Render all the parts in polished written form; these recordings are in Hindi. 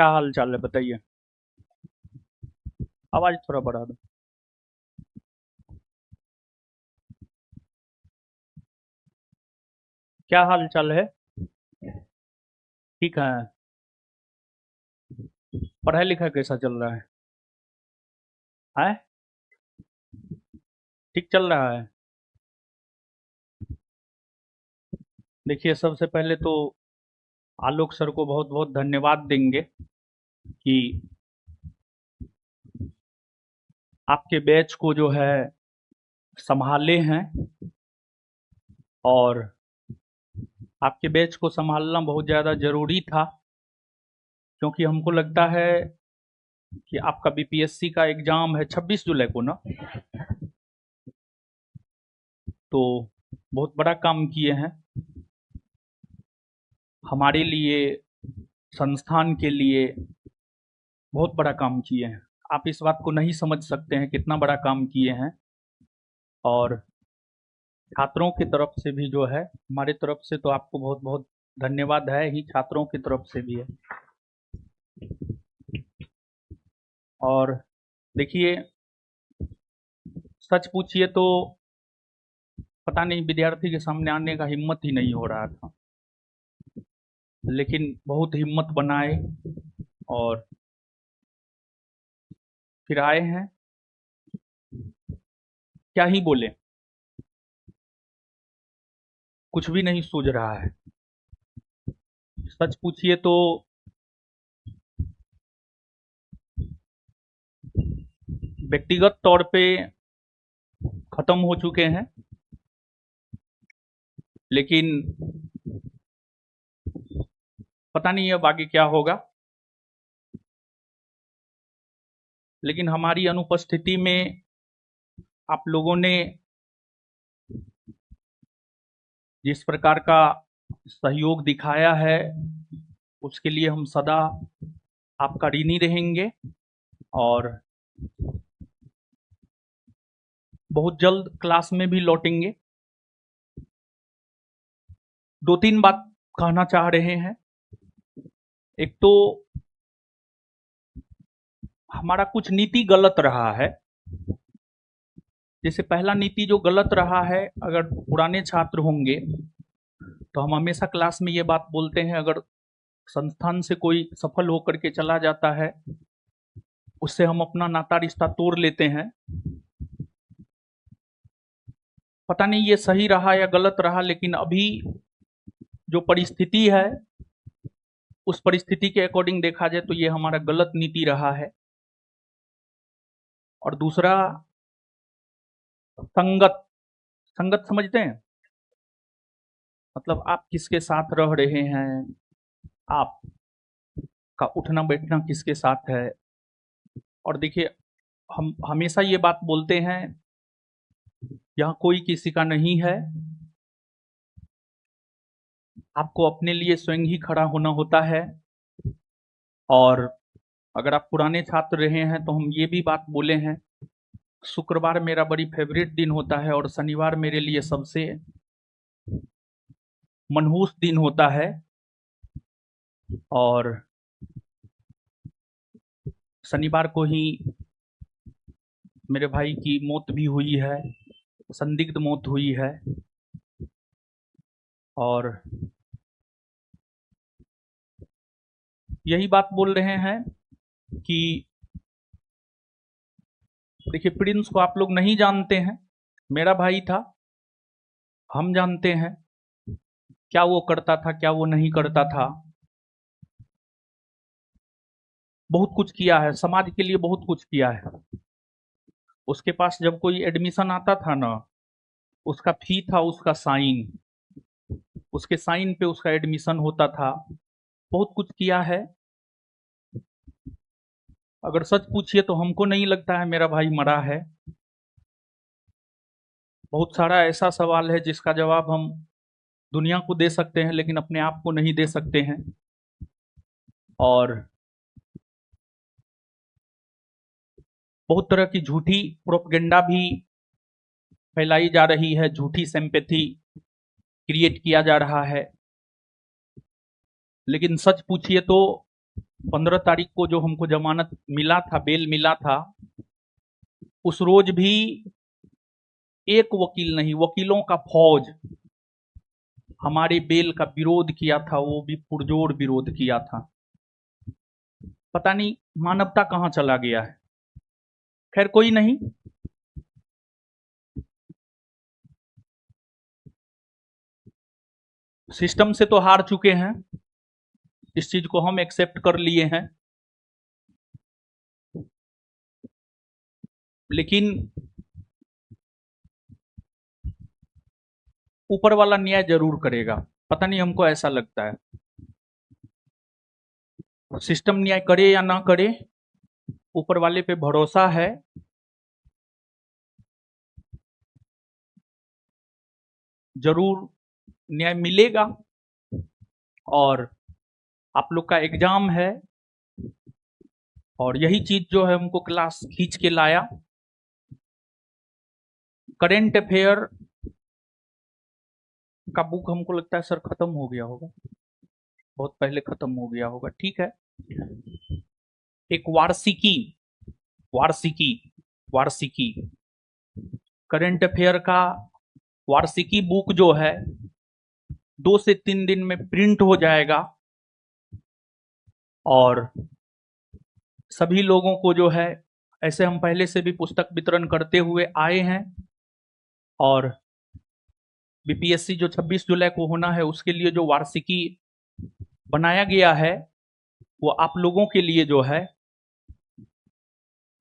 क्या हाल चाल है बताइए। आवाज थोड़ा बढ़ा दो। क्या हाल चाल है। ठीक है। पढ़ाई लिखाई कैसा चल रहा है। ठीक चल रहा है। देखिए, सबसे पहले तो आलोक सर को बहुत बहुत धन्यवाद देंगे कि आपके बैच को जो है संभाले हैं। और आपके बैच को संभालना बहुत ज़्यादा ज़रूरी था, क्योंकि हमको लगता है कि आपका बीपीएससी का एग्ज़ाम है 26 जुलाई को ना। तो बहुत बड़ा काम किए हैं हमारे लिए, संस्थान के लिए बहुत बड़ा काम किए हैं। आप इस बात को नहीं समझ सकते हैं कितना बड़ा काम किए हैं। और छात्रों की तरफ से भी जो है, हमारी तरफ से तो आपको बहुत बहुत धन्यवाद है ही, छात्रों की तरफ से भी है। और देखिए, सच पूछिए तो पता नहीं विद्यार्थी के सामने आने का हिम्मत ही नहीं हो रहा था, लेकिन बहुत हिम्मत बनाए और फिर आए हैं। क्या ही बोले, कुछ भी नहीं सूझ रहा है। सच पूछिए तो व्यक्तिगत तौर पे खत्म हो चुके हैं, लेकिन पता नहीं अब आगे क्या होगा। लेकिन हमारी अनुपस्थिति में आप लोगों ने जिस प्रकार का सहयोग दिखाया है, उसके लिए हम सदा आपका ऋणी रहेंगे। और बहुत जल्द क्लास में भी लौटेंगे। दो तीन बात कहना चाह रहे हैं। एक तो हमारा कुछ नीति गलत रहा है। जैसे पहला नीति जो गलत रहा है, अगर पुराने छात्र होंगे तो हम हमेशा क्लास में ये बात बोलते हैं, अगर संस्थान से कोई सफल होकर के चला जाता है, उससे हम अपना नाता रिश्ता तोड़ लेते हैं। पता नहीं ये सही रहा या गलत रहा, लेकिन अभी जो परिस्थिति है, उस परिस्थिति के अकॉर्डिंग देखा जाए तो ये हमारा गलत नीति रहा है। और दूसरा, संगत। संगत समझते हैं? मतलब आप किसके साथ रह रहे हैं, आपका उठना बैठना किसके साथ है। और देखिए, हम हमेशा ये बात बोलते हैं, यहाँ कोई किसी का नहीं है। आपको अपने लिए स्वयं ही खड़ा होना होता है। और अगर आप पुराने छात्र रहे हैं तो हम ये भी बात बोले हैं, शुक्रवार मेरा बड़ी फेवरेट दिन होता है और शनिवार मेरे लिए सबसे मनहूस दिन होता है। और शनिवार को ही मेरे भाई की मौत भी हुई है, संदिग्ध मौत हुई है। और यही बात बोल रहे हैं कि देखिए, प्रिंस को आप लोग नहीं जानते हैं, मेरा भाई था। हम जानते हैं क्या वो करता था, क्या वो नहीं करता था। बहुत कुछ किया है, समाज के लिए बहुत कुछ किया है। उसके पास जब कोई एडमिशन आता था ना, उसका फी था उसका साइन, उसके साइन पे उसका एडमिशन होता था। बहुत कुछ किया है। अगर सच पूछिए तो हमको नहीं लगता है मेरा भाई मरा है। बहुत सारा ऐसा सवाल है जिसका जवाब हम दुनिया को दे सकते हैं, लेकिन अपने आप को नहीं दे सकते हैं। और बहुत तरह की झूठी प्रोपगेंडा भी फैलाई जा रही है, झूठी सिंपैथी क्रिएट किया जा रहा है। लेकिन सच पूछिए तो 15 तारीख को जो हमको जमानत मिला था, बेल मिला था, उस रोज भी एक वकील नहीं, वकीलों का फौज हमारे बेल का विरोध किया था, वो भी पुरजोर विरोध किया था। पता नहीं मानवता कहां चला गया है। खैर कोई नहीं, सिस्टम से तो हार चुके हैं, इस चीज को हम एक्सेप्ट कर लिए हैं, लेकिन ऊपर वाला न्याय जरूर करेगा। पता नहीं, हमको ऐसा लगता है। सिस्टम न्याय करे या ना करे, ऊपर वाले पे भरोसा है। जरूर न्याय मिलेगा। और आप लोग का एग्जाम है, और यही चीज जो है हमको क्लास खींच के लाया। करेंट अफेयर का बुक हमको लगता है सर खत्म हो गया होगा, बहुत पहले खत्म हो गया होगा। ठीक है, एक वार्षिकी वार्षिकी वार्षिकी करंट अफेयर का वार्षिकी बुक जो है 2 से 3 दिन में प्रिंट हो जाएगा, और सभी लोगों को जो है, ऐसे हम पहले से भी पुस्तक वितरण करते हुए आए हैं, और बीपीएससी जो 26 जुलाई को होना है उसके लिए जो वार्षिकी बनाया गया है, वो आप लोगों के लिए जो है,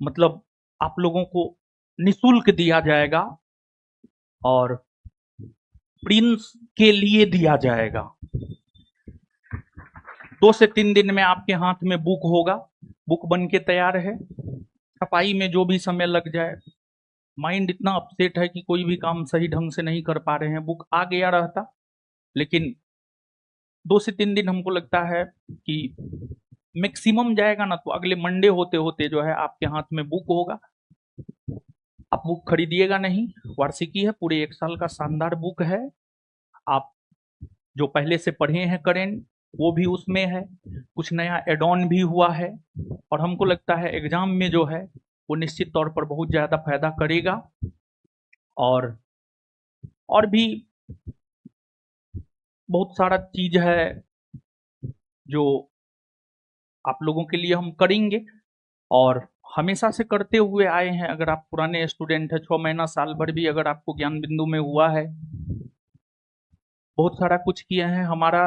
मतलब आप लोगों को निशुल्क दिया जाएगा, और प्रिंस के लिए दिया जाएगा। 2 से 3 दिन में आपके हाथ में बुक होगा, बुक बन के तैयार है। छपाई में जो भी समय लग जाए, माइंड इतना अपसेट है कि कोई भी काम सही ढंग से नहीं कर पा रहे हैं। बुक आ गया रहता, लेकिन 2 से 3 दिन हमको लगता है कि मैक्सिमम जाएगा ना, तो अगले मंडे होते होते जो है आपके हाथ में बुक होगा। आप बुक खरीदिएगा नहीं, वार्षिकी है, पूरे 1 साल का शानदार बुक है। आप जो पहले से पढ़े हैं करेंट, वो भी उसमें है, कुछ नया एड ऑन भी हुआ है, और हमको लगता है एग्जाम में जो है वो निश्चित तौर पर बहुत ज़्यादा फायदा करेगा। और भी बहुत सारा चीज है जो आप लोगों के लिए हम करेंगे, और हमेशा से करते हुए आए हैं। अगर आप पुराने स्टूडेंट हैं, 6 महीना साल भर भी अगर आपको ज्ञान बिंदु में हुआ है, बहुत सारा कुछ किए हैं। हमारा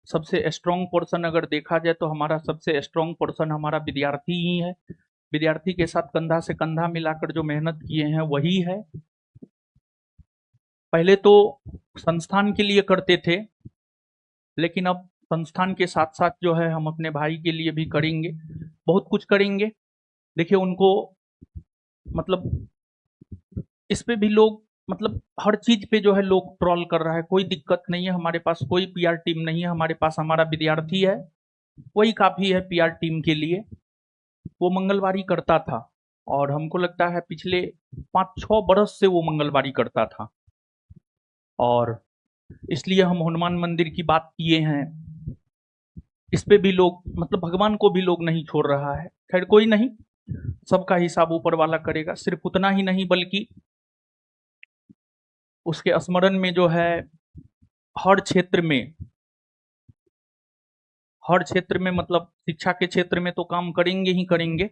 सबसे स्ट्रॉन्ग पोर्शन अगर देखा जाए तो हमारा सबसे स्ट्रॉन्ग पोर्शन हमारा विद्यार्थी ही है। विद्यार्थी के साथ कंधा से कंधा मिलाकर जो मेहनत किए हैं वही है। पहले तो संस्थान के लिए करते थे, लेकिन अब संस्थान के साथ साथ जो है हम अपने भाई के लिए भी करेंगे, बहुत कुछ करेंगे। देखिए उनको, मतलब इस पे भी लोग, मतलब हर चीज पे जो है लोग ट्रोल कर रहा है, कोई दिक्कत नहीं है। हमारे पास कोई पीआर टीम नहीं है, हमारे पास हमारा विद्यार्थी है, वही काफी है पीआर टीम के लिए। वो मंगलवारी करता था, और हमको लगता है पिछले 5-6 बरस से वो मंगलवारी करता था, और इसलिए हम हनुमान मंदिर की बात किए हैं। इस पे भी लोग, मतलब भगवान को भी लोग नहीं छोड़ रहा है। खैर कोई नहीं, सबका हिसाब ऊपर वाला करेगा। सिर्फ उतना ही नहीं, बल्कि उसके स्मरण में जो है हर क्षेत्र में, हर क्षेत्र में, मतलब शिक्षा के क्षेत्र में तो काम करेंगे ही करेंगे।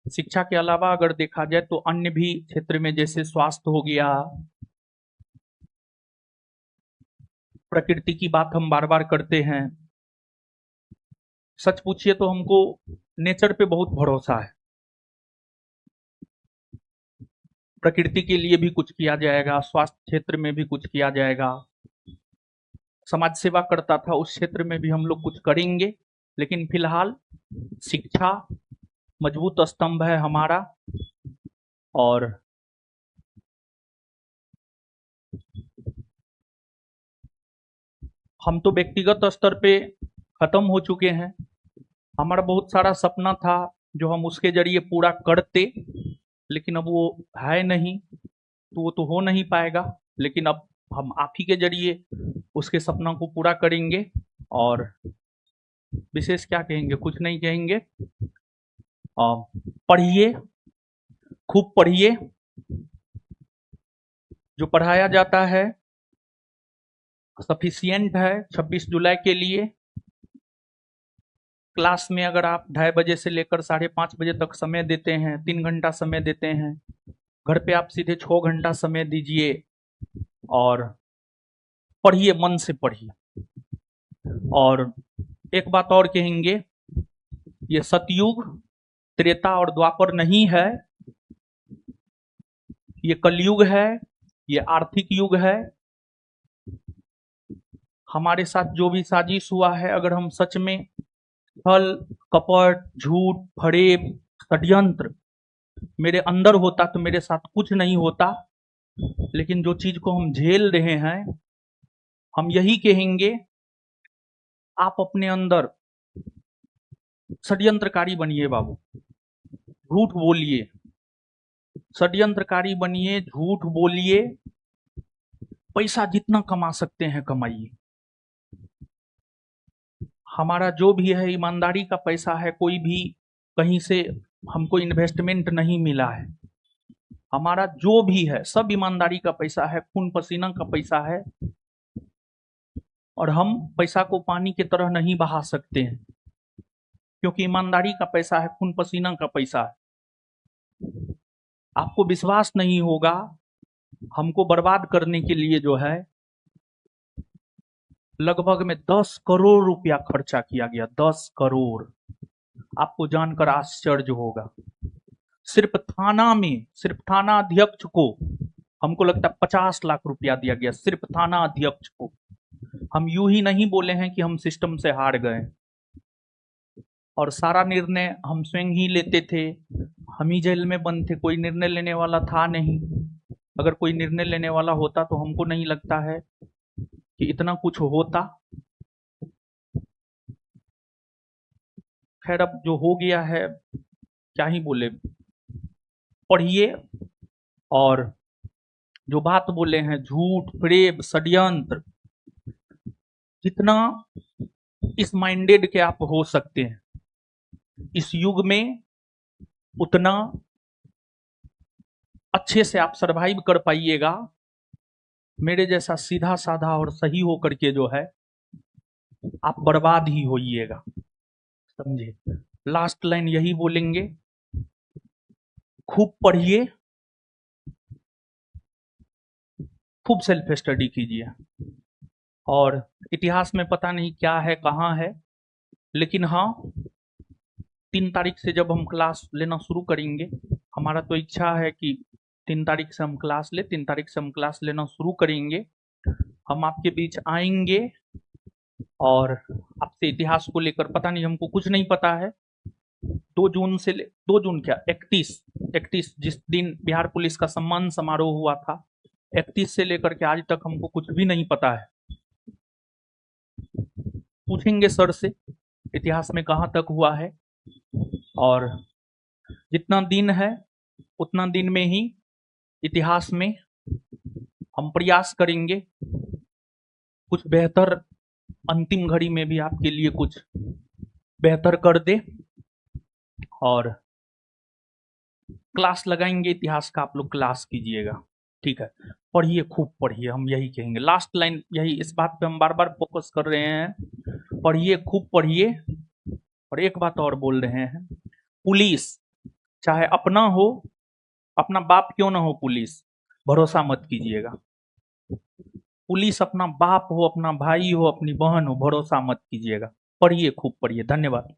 शिक्षा के अलावा अगर देखा जाए तो अन्य भी क्षेत्र में, जैसे स्वास्थ्य हो गया, प्रकृति की बात हम बार बार करते हैं। सच पूछिए तो हमको नेचर पे बहुत भरोसा है। प्रकृति के लिए भी कुछ किया जाएगा, स्वास्थ्य क्षेत्र में भी कुछ किया जाएगा। समाज सेवा करता था, उस क्षेत्र में भी हम लोग कुछ करेंगे, लेकिन फिलहाल शिक्षा मजबूत स्तंभ है हमारा। और हम तो व्यक्तिगत स्तर पे खत्म हो चुके हैं। हमारा बहुत सारा सपना था जो हम उसके जरिए पूरा करते, लेकिन अब वो है नहीं, तो वो तो हो नहीं पाएगा। लेकिन अब हम आप ही के जरिए उसके सपना को पूरा करेंगे। और विशेष क्या कहेंगे, कुछ नहीं कहेंगे। पढ़िए, खूब पढ़िए। जो पढ़ाया जाता है सफिशिएंट है 26 जुलाई के लिए। क्लास में अगर आप 2:30 बजे से लेकर 5:30 बजे तक समय देते हैं, 3 घंटा समय देते हैं, घर पे आप सीधे 6 घंटा समय दीजिए और पढ़िए, मन से पढ़िए। और एक बात और कहेंगे, ये सतयुग, त्रेता और द्वापर नहीं है, ये कलयुग है, ये आर्थिक युग है। हमारे साथ जो भी साजिश हुआ है, अगर हम सच में छल, कपट, झूठ, फरेब, षड्यंत्र मेरे अंदर होता तो मेरे साथ कुछ नहीं होता। लेकिन जो चीज को हम झेल रहे हैं, हम यही कहेंगे, आप अपने अंदर षड्यंत्रकारी बनिए बाबू, झूठ बोलिए, षड्यंत्रकारी बनिए, झूठ बोलिए, पैसा जितना कमा सकते हैं कमाइए। हमारा जो भी है ईमानदारी का पैसा है, कोई भी कहीं से हमको इन्वेस्टमेंट नहीं मिला है। हमारा जो भी है सब ईमानदारी का पैसा है, खून पसीना का पैसा है। और हम पैसा को पानी की तरह नहीं बहा सकते हैं, क्योंकि ईमानदारी का पैसा है, खून पसीना का पैसा है। आपको विश्वास नहीं होगा, हमको बर्बाद करने के लिए जो है लगभग में 10 करोड़ रुपया खर्चा किया गया। 10 करोड़, आपको जानकर आश्चर्य होगा। सिर्फ थाना में, सिर्फ थाना अध्यक्ष को हमको लगता है 50 लाख रुपया दिया गया, सिर्फ थाना अध्यक्ष को। हम यूं ही नहीं बोले हैं कि हम सिस्टम से हार गए, और सारा निर्णय हम स्वयं ही लेते थे। हम ही जेल में बंद थे, कोई निर्णय लेने वाला था नहीं। अगर कोई निर्णय लेने वाला होता तो हमको नहीं लगता है कि इतना कुछ होता। खैर, अब जो हो गया है क्या ही बोले। पढ़िए, और जो बात बोले हैं झूठ, फरेब, षड्यंत्र, जितना इस माइंडेड के आप हो सकते हैं इस युग में, उतना अच्छे से आप सरवाइव कर पाइएगा। मेरे जैसा सीधा साधा और सही होकर के जो है आप बर्बाद ही होइएगा, समझे। लास्ट लाइन यही बोलेंगे, खूब पढ़िए, खूब सेल्फ स्टडी कीजिए। और इतिहास में पता नहीं क्या है, कहाँ है, लेकिन हाँ 3 तारीख से जब हम क्लास लेना शुरू करेंगे, हमारा तो इच्छा है कि 3 तारीख से हम क्लास ले, 3 तारीख से हम क्लास लेना शुरू करेंगे। हम आपके बीच आएंगे और आपसे इतिहास को लेकर, पता नहीं, हमको कुछ नहीं पता है। 2 जून से 2 जून क्या 31 जिस दिन बिहार पुलिस का सम्मान समारोह हुआ था, 31 से लेकर के आज तक हमको कुछ भी नहीं पता है। पूछेंगे सर से इतिहास में कहाँ तक हुआ है, और जितना दिन है उतना दिन में ही इतिहास में हम प्रयास करेंगे कुछ बेहतर, अंतिम घड़ी में भी आपके लिए कुछ बेहतर कर दे। और क्लास लगाएंगे इतिहास का, आप लोग क्लास कीजिएगा, ठीक है। पढ़िए, खूब पढ़िए, हम यही कहेंगे। लास्ट लाइन यही, इस बात पे हम बार बार फोकस कर रहे हैं, पढ़िए, खूब पढ़िए। और एक बात और बोल रहे हैं, पुलिस चाहे अपना हो, अपना बाप क्यों ना हो, पुलिस भरोसा मत कीजिएगा। पुलिस अपना बाप हो, अपना भाई हो, अपनी बहन हो, भरोसा मत कीजिएगा। पढ़िए, खूब पढ़िए। धन्यवाद।